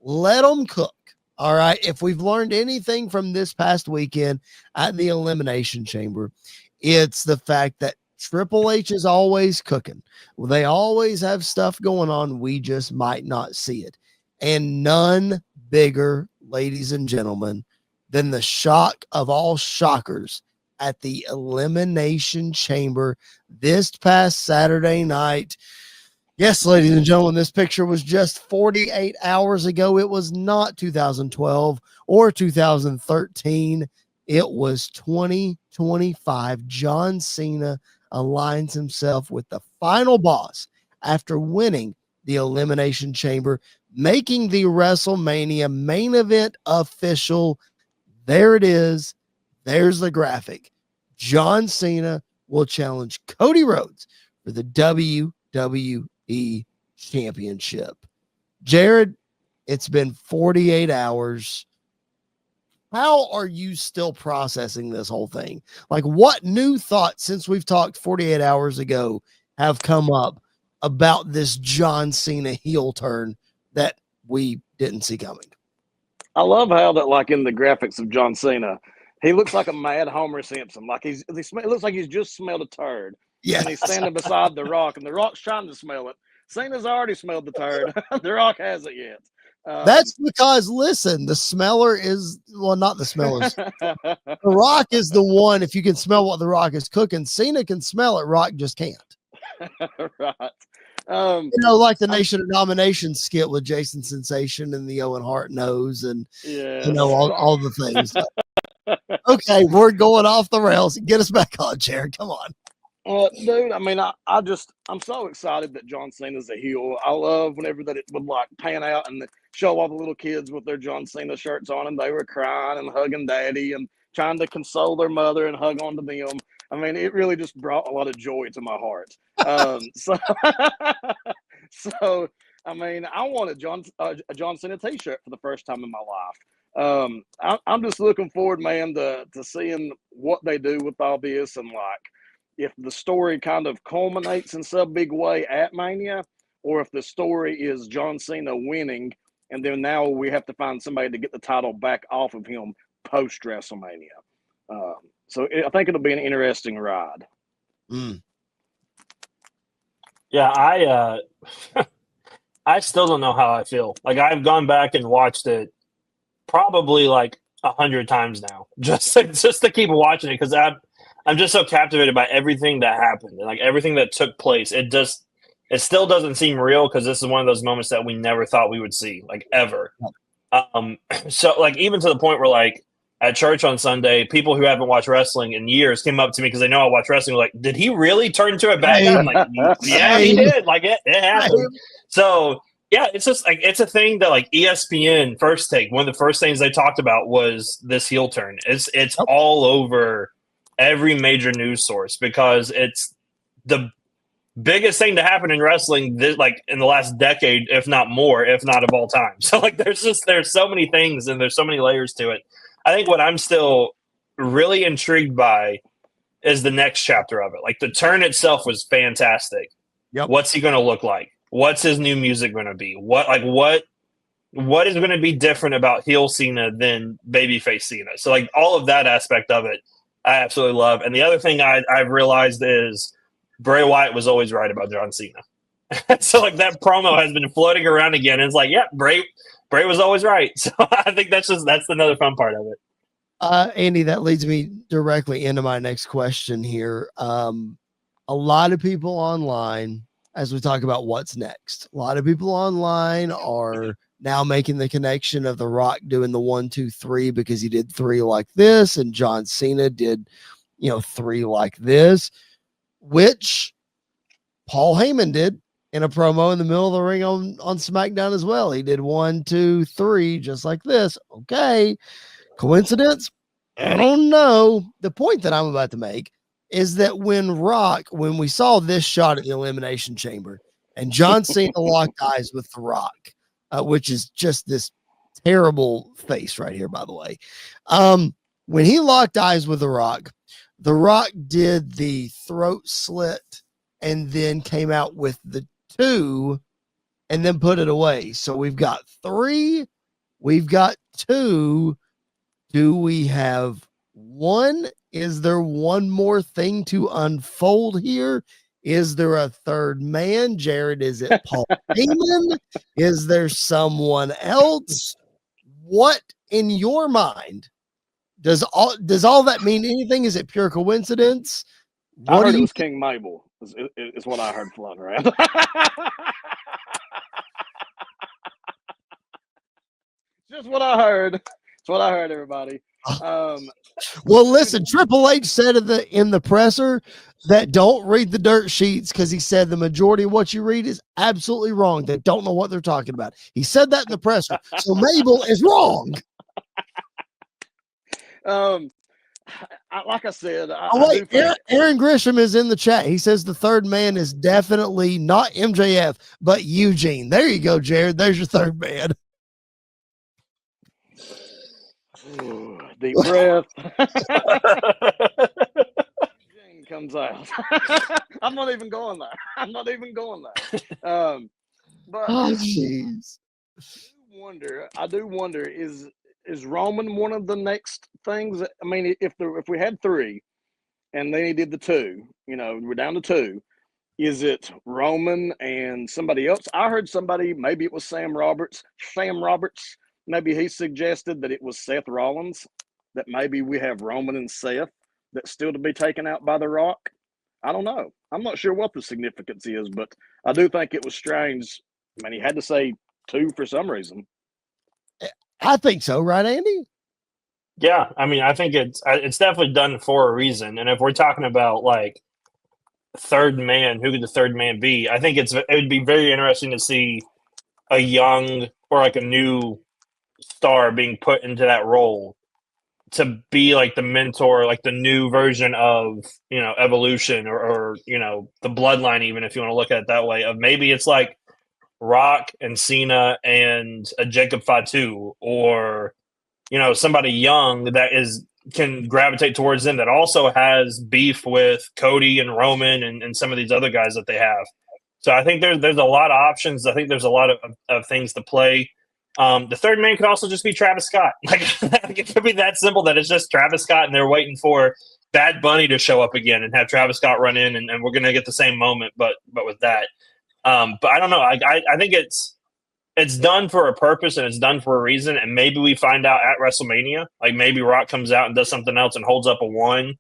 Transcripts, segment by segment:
let them cook. All right. If we've learned anything from this past weekend at the Elimination Chamber, it's the fact that Triple H is always cooking. Well, they always have stuff going on. We just might not see it. And none bigger, ladies and gentlemen, than the shock of all shockers at the Elimination Chamber this past Saturday night. Yes, ladies and gentlemen, this picture was just 48 hours ago. It was not 2012 or 2013. It was 2025. John Cena aligns himself with the final boss after winning the Elimination Chamber, making the WrestleMania main event official. There it is. There's the graphic. John Cena will challenge Cody Rhodes for the WWE Championship. Jared, it's been 48 hours. How are you still processing this whole thing? Like, what new thoughts since we've talked 48 hours ago have come up about this John Cena heel turn that we didn't see coming? I love how that, like in the graphics of John Cena, he looks like a mad Homer Simpson. Like it looks like he's just smelled a turd. Yeah, and he's standing beside The Rock, and The Rock's trying to smell it. Cena's already smelled the turd. The Rock hasn't yet. That's because, listen, the smeller is, well, not the smellers. The Rock is the one, if you can smell what The Rock is cooking, Cena can smell it, Rock just can't. Right. Like the Nation of Domination skit with Jason Sensation and the Owen Hart nose and, all the things. Okay, we're going off the rails. Get us back on, Jared. Come on. Dude, I mean, I'm so excited that John Cena's a heel. I love whenever that it would like pan out and show all the little kids with their John Cena shirts on, and they were crying and hugging daddy and trying to console their mother and hug onto them. I mean, it really just brought a lot of joy to my heart. So I mean, I want a John Cena T-shirt for the first time in my life. I'm just looking forward, man, to seeing what they do with all this, and like if the story kind of culminates in some big way at Mania, or if the story is John Cena winning, and then now we have to find somebody to get the title back off of him post WrestleMania. So I think it'll be an interesting ride. Yeah, I still don't know how I feel. Like, I've gone back and watched it probably like 100 times now, just to keep watching it, because I'm just so captivated by everything that happened and like everything that took place. It still doesn't seem real, because this is one of those moments that we never thought we would see, like, ever. So like, even to the point where, like, at church on Sunday, people who haven't watched wrestling in years came up to me because they know I watch wrestling. Like, did he really turn into a bad guy? I'm like, yeah, he did. Like, it happened. So yeah, it's just like, it's a thing that like ESPN First Take, one of the first things they talked about was this heel turn. It's all over every major news source, because it's the biggest thing to happen in wrestling like in the last decade, if not more, if not of all time. So like, there's so many things and there's so many layers to it. I think what I'm still really intrigued by is the next chapter of it. Like, the turn itself was fantastic. Yep. What's he going to look like? What's his new music going to be? What is going to be different about heel Cena than babyface Cena? So like, all of that aspect of it, I absolutely love. And the other thing I've realized is Bray Wyatt was always right about John Cena. So like, that promo has been floating around again. And it's like, yeah, Bray was always right. So I think that's another fun part of it. Andy, that leads me directly into my next question here. A lot of people online, as we talk about what's next, a lot of people online are now making the connection of The Rock doing the 1, 2, 3 because he did 3 like this, and John Cena did, 3 like this, which Paul Heyman did in a promo in the middle of the ring on SmackDown as well. He did 1, 2, 3 just like this. Okay. Coincidence? I don't know. The point that I'm about to make is that when we saw this shot at the Elimination Chamber and John Cena locked eyes with The Rock, which is just this terrible face right here, by the way. When he locked eyes with The Rock did the throat slit and then came out with the 2 and then put it away. So we've got 3 We've got 2. Do we have 1? Is there one more thing to unfold here? Is there a third man? Jared, is it Paul Heyman? Is there someone else? What in your mind does all that mean anything? Is it pure coincidence? I What heard do it you was King Mabel. Is what I heard floating around. Just what I heard. It's what I heard, everybody. Well, listen, Triple H said in the presser that don't read the dirt sheets because he said the majority of what you read is absolutely wrong. They don't know what they're talking about. He said that in the presser. So Mabel is wrong. Like I said, Oh, I do wait, think Aaron Grisham is in the chat. He says the third man is definitely not MJF, but Eugene. There you go, Jared. There's your third man. deep breath. Eugene comes out. I'm not even going there. But Oh, jeez. I do wonder is Roman one of the next things? I mean, if we had 3 and then he did the 2, we're down to 2. Is it Roman and somebody else? I heard somebody, maybe it was Sam Roberts. Maybe he suggested that it was Seth Rollins, that maybe we have Roman and Seth that's still to be taken out by The Rock. I don't know. I'm not sure what the significance is, but I do think it was strange. I mean, he had to say 2 for some reason. I think so, right, Andy? Yeah, I mean, I think it's definitely done for a reason. And if we're talking about like third man, who could the third man be? I think it would be very interesting to see a young or like a new star being put into that role to be like the mentor, like the new version of, Evolution or the Bloodline, even if you want to look at it that way, of maybe it's like Rock and Cena and a Jacob Fatu, or somebody young that can gravitate towards them, that also has beef with Cody and Roman and some of these other guys that they have. So I think there's a lot of options. I think there's a lot of things to play. The third man could also just be Travis Scott. Like it could be that simple, that it's just Travis Scott and they're waiting for Bad Bunny to show up again and have Travis Scott run in and we're gonna get the same moment, but with that. But I don't know. I think it's done for a purpose and it's done for a reason. And maybe we find out at WrestleMania, like maybe Rock comes out and does something else and holds up a 1.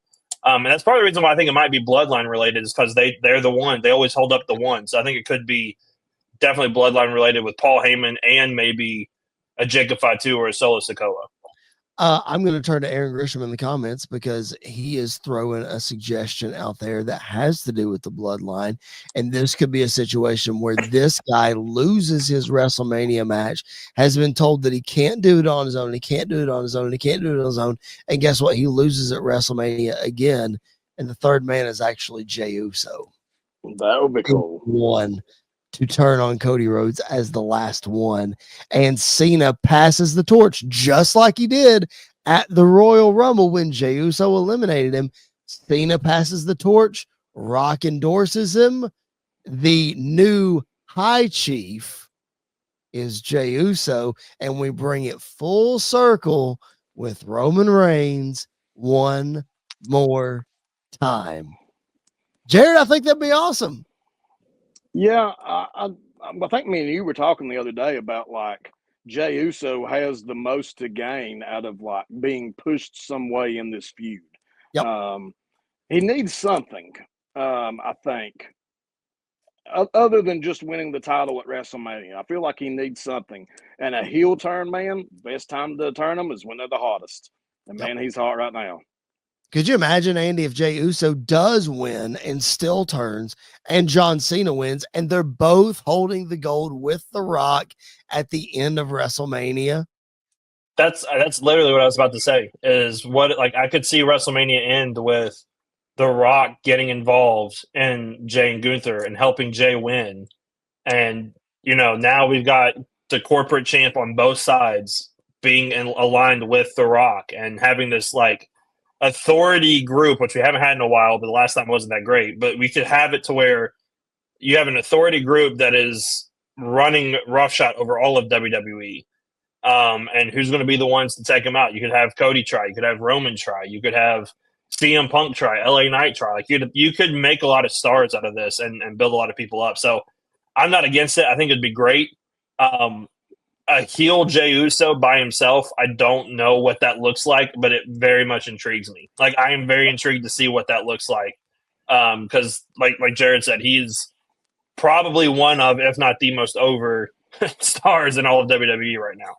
And that's probably the reason why I think it might be Bloodline related, is because they're the 1. They always hold up the 1. So I think it could be definitely Bloodline related with Paul Heyman and maybe a Jacob Fatu or a Solo Sikoa. I'm going to turn to Aaron Grisham in the comments because he is throwing a suggestion out there that has to do with the Bloodline. And this could be a situation where this guy loses his WrestleMania match, has been told that he can't do it on his own. He can't do it on his own. He can't do it on his own. And guess what? He loses at WrestleMania again. And the third man is actually Jey Uso. That would be cool. One to turn on Cody Rhodes as the last one. And Cena passes the torch just like he did at the Royal Rumble when Jey Uso eliminated him. Cena passes the torch. Rock endorses him. The new High Chief is Jey Uso. And we bring it full circle with Roman Reigns one more time. Jared, I think that'd be awesome. Yeah, I think me and you were talking the other day about like Jey Uso has the most to gain out of like being pushed some way in this feud. Yep. He needs something, I think, other than just winning the title at WrestleMania. I feel like he needs something. And a heel turn, man, best time to turn them is when they're the hottest. And man, he's hot right now. Could you imagine, Andy, if Jey Uso does win and still turns and John Cena wins and they're both holding the gold with The Rock at the end of WrestleMania? That's literally what I was about to say, is what, like, I could see WrestleMania end with The Rock getting involved in Jey and Gunther and helping Jey win. And, now we've got the corporate champ on both sides being aligned with The Rock and having this, like, authority group, which we haven't had in a while, but the last time wasn't that great. But we could have it to where you have an authority group that is running roughshod over all of WWE. and who's going to be the ones to take him out. You could have Cody try. You could have Roman try. You could have CM Punk try. LA Knight try. Like you could make a lot of stars out of this and build a lot of people up. So I'm not against it. I think it'd be great. A heel Jey Uso by himself, I don't know what that looks like, but it very much intrigues me. Like I am very intrigued to see what that looks like. Because like Jared said, he's probably one of, if not the most over stars in all of WWE right now.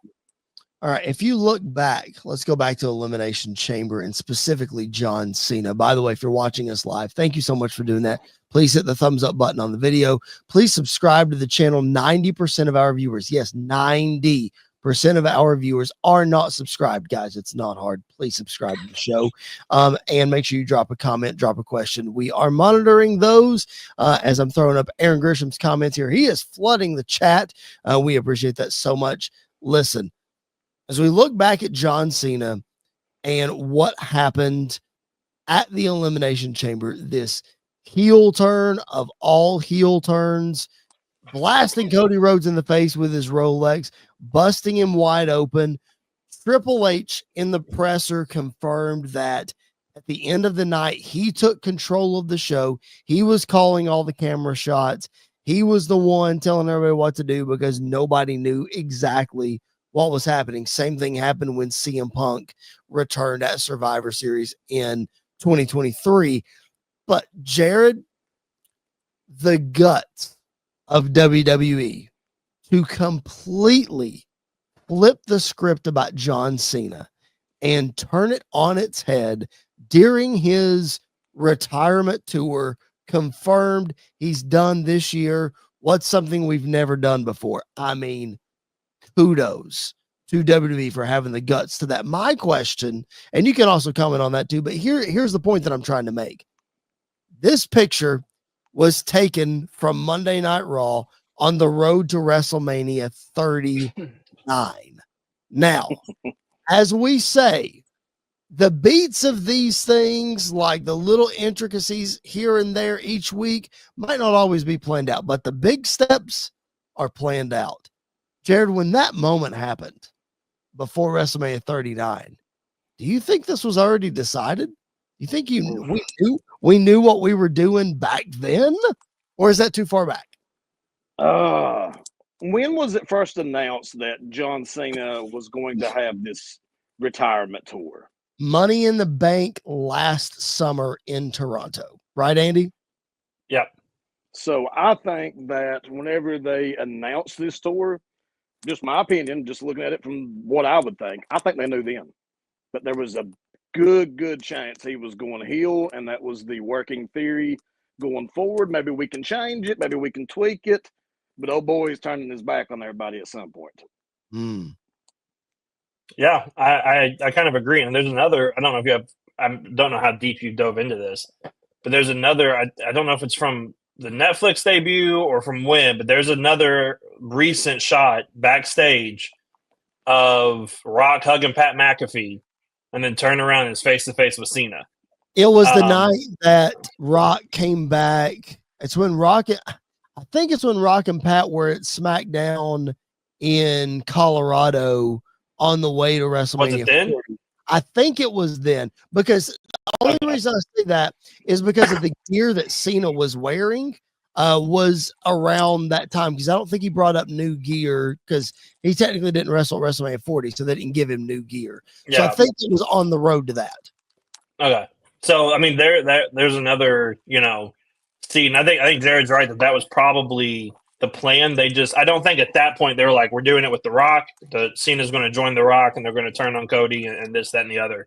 All right. If you look back, let's go back to Elimination Chamber and specifically John Cena. By the way, if you're watching us live, thank you so much for doing that. Please hit the thumbs up button on the video. Please subscribe to the channel. 90% of our viewers, yes, 90% of our viewers are not subscribed, guys. It's not hard. Please subscribe to the show, and make sure you drop a comment, drop a question. We are monitoring those as I'm throwing up Aaron Grisham's comments here. He is flooding the chat. We appreciate that so much. Listen, as we look back at John Cena and what happened at the Elimination Chamber, this heel turn of all heel turns, blasting Cody Rhodes in the face with his Rolex, busting him wide open. Triple H in the presser confirmed that at the end of the night, he took control of the show. He was calling all the camera shots. He was the one telling everybody what to do because nobody knew exactly what was happening. Same thing happened when CM Punk returned at Survivor Series in 2023. But Jared, the guts of WWE to completely flip the script about John Cena and turn it on its head during his retirement tour, confirmed he's done this year. What's something we've never done before? I mean, kudos to WWE for having the guts to that. My question, and you can also comment on that too, but here's the point that I'm trying to make. This picture was taken from Monday Night Raw on the road to WrestleMania 39. Now, as we say, the beats of these things, like the little intricacies here and there each week, might not always be planned out, but the big steps are planned out. Jared, when that moment happened before WrestleMania 39, do you think this was already decided? You think we knew what we were doing back then, or is that too far back? When was it first announced that John Cena was going to have this retirement tour? Money in the Bank last summer in Toronto, right, Andy? Yep. So I think that whenever they announced this tour, just my opinion, just looking at it from what I would think, I think they knew then. But there was a good chance he was going heel, and that was the working theory going forward. Maybe we can change it, maybe we can tweak it, but old boy is turning his back on everybody at some point. Yeah, I kind of agree. And there's another, I don't know if you have, I don't know how deep you dove into this, but there's another, I don't know if it's from the Netflix debut or from when, but there's another recent shot backstage of Rock hugging Pat McAfee and then turn around and is face to face with Cena. It was the night that Rock came back. It's when I think it's when Rock and Pat were at SmackDown in Colorado on the way to WrestleMania. Was it then? I think it was then, because the only reason I say that is because of the gear that Cena was wearing was around that time, because I don't think he brought up new gear because he technically didn't wrestle at WrestleMania 40, so they didn't give him new gear. Yeah. So I think it was on the road to that. Okay. So, I mean, there's another, scene. I think Jared's right that was probably the plan. I don't think at that point they were like, we're doing it with The Rock. Cena's going to join The Rock and they're going to turn on Cody and this, that, and the other.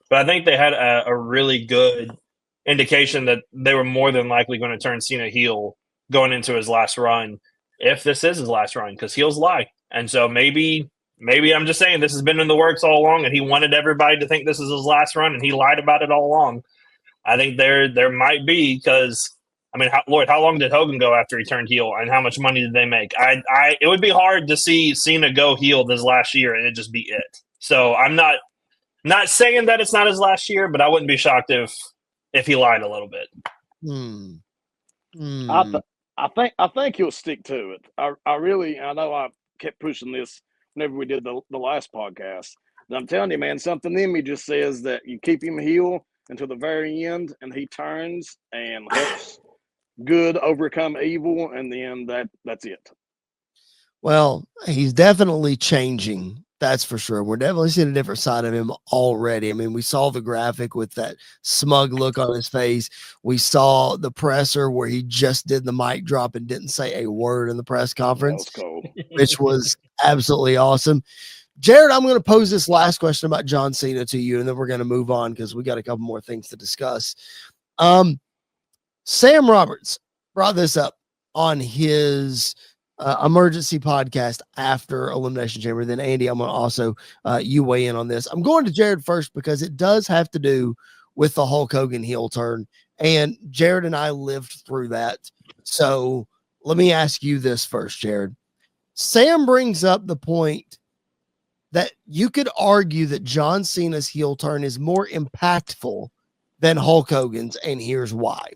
But I think they had a really good indication that they were more than likely going to turn Cena heel going into his last run, if this is his last run, because heels lie. And so maybe I'm just saying this has been in the works all along and he wanted everybody to think this is his last run and he lied about it all along. I think there might be, because I mean, Lloyd, how long did Hogan go after he turned heel, and how much money did they make? It would be hard to see Cena go heel this last year and it just be it. So I'm not saying that it's not his last year, but I wouldn't be shocked if he lied a little bit. I think he'll stick to it. I know I kept pushing this whenever we did the last podcast. And I'm telling you, man, something in me just says that you keep him heel until the very end, and he turns and helps good overcome evil, and then that's it. Well, he's definitely changing. That's for sure. We're definitely seeing a different side of him already. I mean, we saw the graphic with that smug look on his face. We saw the presser where he just did the mic drop and didn't say a word in the press conference, Cool. which was absolutely awesome. Jared, I'm going to pose this last question about John Cena to you, and then we're going to move on because we got a couple more things to discuss. Sam Roberts brought this up on his emergency podcast after Elimination Chamber. Then, Andy, I'm going to also you weigh in on this. I'm going to Jared first because it does have to do with the Hulk Hogan heel turn, and Jared and I lived through that. So let me ask you this first, Jared. Sam brings up the point that you could argue that John Cena's heel turn is more impactful than Hulk Hogan's, and here's why.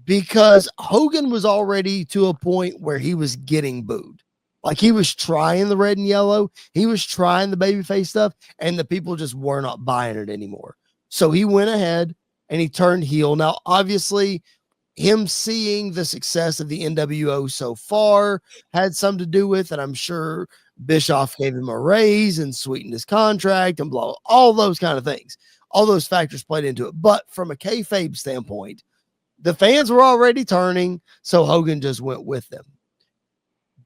Because Hogan was already to a point where he was getting booed. Like, he was trying the red and yellow, he was trying the babyface stuff, and the people just were not buying it anymore. So he went ahead and he turned heel. Now, obviously, him seeing the success of the NWO so far had something to do with it. I'm sure Bischoff gave him a raise and sweetened his contract and blah, all those kind of things. All those factors played into it. But from a kayfabe standpoint, the fans were already turning, so Hogan just went with them.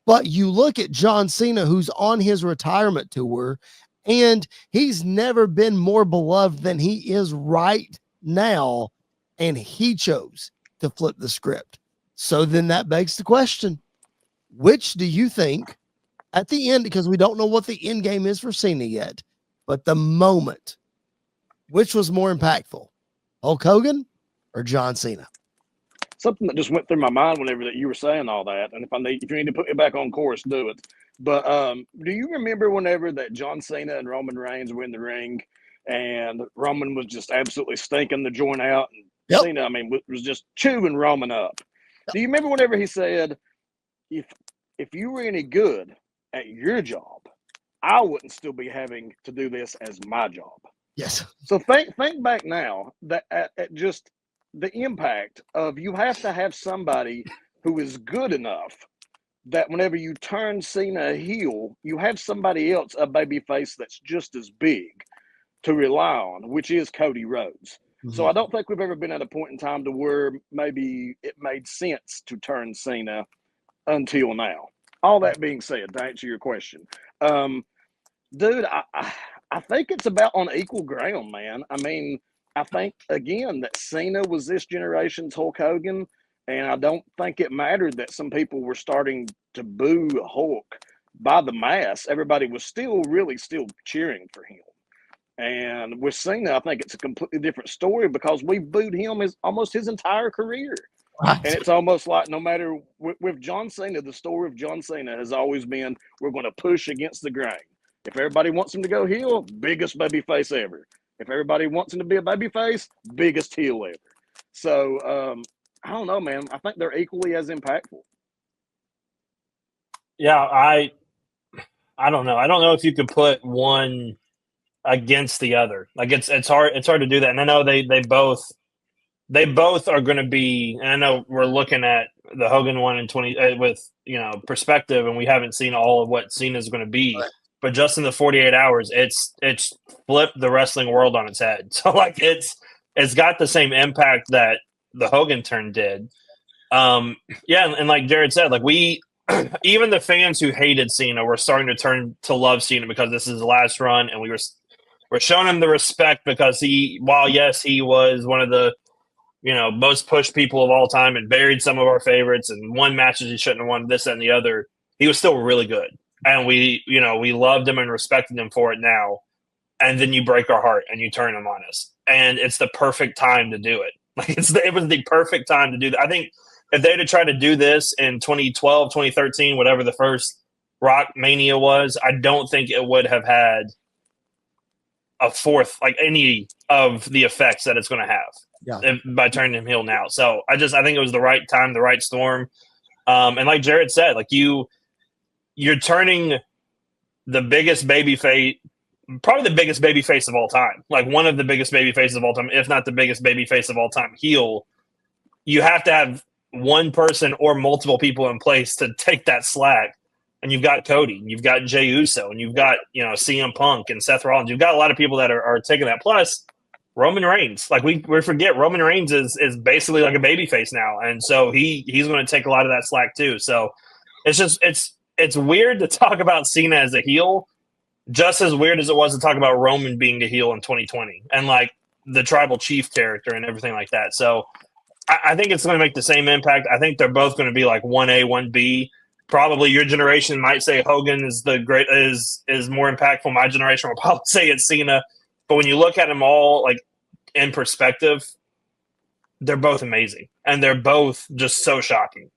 But you look at John Cena, who's on his retirement tour, and he's never been more beloved than he is right now, and he chose to flip the script. So then that begs the question, which do you think at the end, because we don't know what the end game is for Cena yet, but the moment, which was more impactful, Hulk Hogan or John Cena? Something that just went through my mind whenever that you were saying all that, and if you need to put me back on course, do it. But do you remember whenever that John Cena and Roman Reigns were in the ring, and Roman was just absolutely stinking the joint out, and Cena, I mean, was just chewing Roman up? Do you remember whenever he said, if you were any good at your job, I wouldn't still be having to do this as my job? Yes. So think back now that at just the impact of, you have to have somebody who is good enough that whenever you turn Cena heel, you have somebody else, a babyface that's just as big to rely on, which is Cody Rhodes. Mm-hmm. So I don't think we've ever been at a point in time to where maybe it made sense to turn Cena until now. All that being said, to answer your question, dude, I think it's about on equal ground, man. I mean, I think, again, that Cena was this generation's Hulk Hogan, and I don't think it mattered that some people were starting to boo Hulk by the mass. Everybody was still cheering for him. And with Cena, I think it's a completely different story because we booed him almost his entire career. Right. And it's almost like, no matter with John Cena, the story of John Cena has always been, we're going to push against the grain. If everybody wants him to go heel, biggest babyface ever. If everybody wants him to be a babyface, biggest heel ever. So I don't know, man. I think they're equally as impactful. Yeah, I don't know. I don't know if you could put one against the other. Like, it's hard to do that. And I know they both are going to be. And I know we're looking at the Hogan one in 20 with perspective, and we haven't seen all of what Cena's going to be. Right. But just in the 48 hours, it's flipped the wrestling world on its head. So, like, it's got the same impact that the Hogan turn did. Yeah, and like Jared said, like, we even the fans who hated Cena were starting to turn to love Cena because this is his last run, and we're showing him the respect because while yes, he was one of the most pushed people of all time and buried some of our favorites and won matches he shouldn't have won, this and the other, he was still really good. And we loved him and respected him for it now. And then you break our heart and you turn him on us. And it's the perfect time to do it. Like, it was the perfect time to do that. I think if they'd have tried to do this in 2012, 2013, whatever the first Rock Mania was, I don't think it would have had a fourth, like, any of the effects that it's going to have by turning him heel now. So I think it was the right time, the right storm. And like Jared said, like, you're turning the biggest baby face, probably the biggest baby face of all time, like one of the biggest baby faces of all time, if not the biggest baby face of all time, heel. You have to have one person or multiple people in place to take that slack. And you've got Cody, and you've got Jey Uso, and you've got, CM Punk and Seth Rollins. You've got a lot of people that are taking that. Plus, Roman Reigns. Like we forget, Roman Reigns is basically like a babyface now, and so he's going to take a lot of that slack too. So it's weird to talk about Cena as a heel, just as weird as it was to talk about Roman being the heel in 2020 and like the tribal chief character and everything like that. So I think it's going to make the same impact. I think they're both going to be like 1A, 1B. Probably your generation might say Hogan is more impactful. My generation will probably say it's Cena. But when you look at them all like in perspective, they're both amazing. And they're both just so shocking.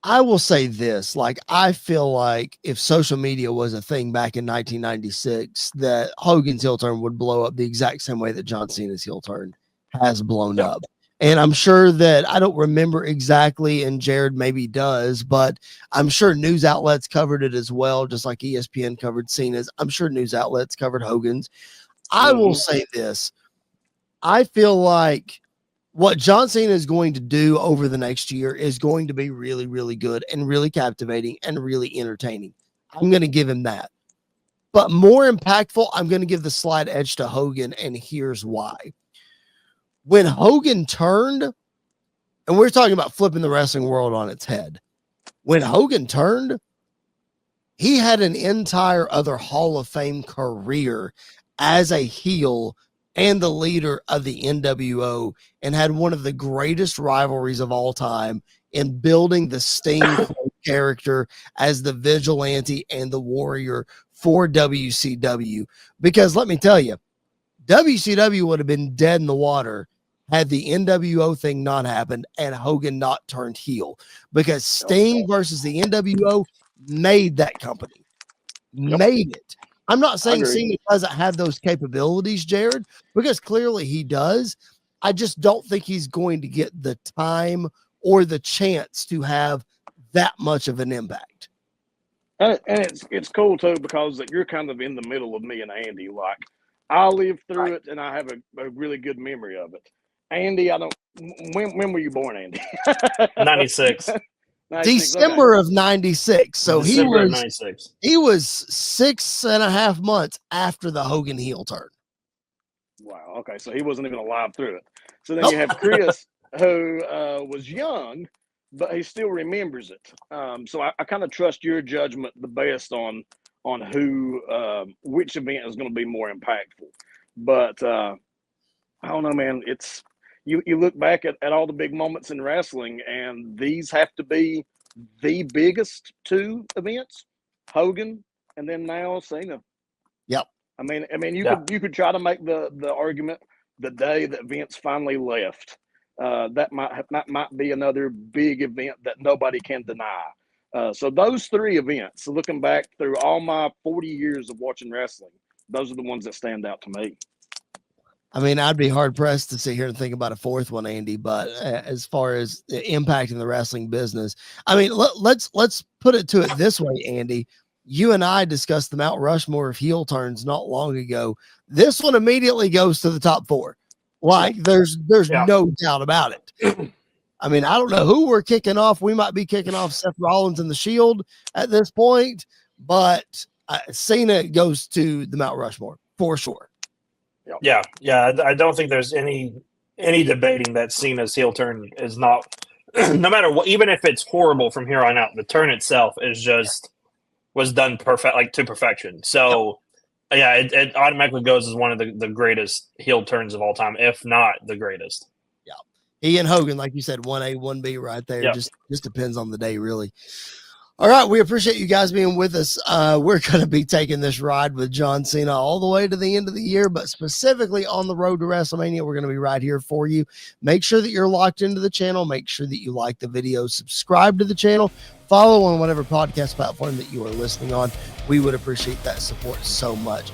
I will say this, like, I feel like if social media was a thing back in 1996, that Hogan's heel turn would blow up the exact same way that John Cena's heel turn has blown up. And I'm sure that I don't remember exactly, and Jared maybe does, but I'm sure news outlets covered it as well, just like ESPN covered Cena's. I'm sure news outlets covered Hogan's. I will say this. I feel like what John Cena is going to do over the next year is going to be really, really good and really captivating and really entertaining. I'm going to give him that. But more impactful, I'm going to give the slight edge to Hogan, and here's why. When Hogan turned, and we're talking about flipping the wrestling world on its head. When Hogan turned, he had an entire other Hall of Fame career as a heel and the leader of the NWO, and had one of the greatest rivalries of all time in building the Sting character as the vigilante and the warrior for WCW. Because let me tell you, WCW would have been dead in the water had the NWO thing not happened and Hogan not turned heel, because Sting versus the NWO made that company, made it. I'm not saying Cena doesn't have those capabilities, Jared, because clearly he does. I just don't think he's going to get the time or the chance to have that much of an impact. And it's cool too, because you're kind of in the middle of me and Andy. Like, I lived through it and I have a really good memory of it. Andy, when were you born, Andy? 96. December of 96. So he was 96. He was 6.5 months after the Hogan heel turn. Wow. Okay. So he wasn't even alive through it. So then you have Chris, who was young, but he still remembers it. So I kind of trust your judgment the best on which event is going to be more impactful. But I don't know, man. It's you look back at all the big moments in wrestling, and these have to be the biggest two events: Hogan and then now Cena. Yep. I mean, you could try to make the argument the day that Vince finally left. That might be another big event that nobody can deny. So those three events, looking back through all my 40 years of watching wrestling, those are the ones that stand out to me. I mean, I'd be hard pressed to sit here and think about a fourth one, Andy, but as far as the impact in the wrestling business, I mean, let's put it to it this way, Andy. You and I discussed the Mount Rushmore of heel turns not long ago. This one immediately goes to the top four. Like, there's no doubt about it. I mean, I don't know who we're kicking off. We might be kicking off Seth Rollins and the Shield at this point, but Cena goes to the Mount Rushmore for sure. Yeah. I don't think there's any debating that Cena's heel turn is not, no matter what, even if it's horrible from here on out, the turn itself was done to perfection. So it automatically goes as one of the greatest heel turns of all time, if not the greatest. Yeah. He and Hogan, like you said, 1A, 1B right there. Yep. Just depends on the day, really. All right, we appreciate you guys being with us. We're going to be taking this ride with John Cena all the way to the end of the year, but specifically on the road to WrestleMania, we're going to be right here for you. Make sure that you're locked into the channel. Make sure that you like the video, subscribe to the channel, follow on whatever podcast platform that you are listening on. We would appreciate that support so much.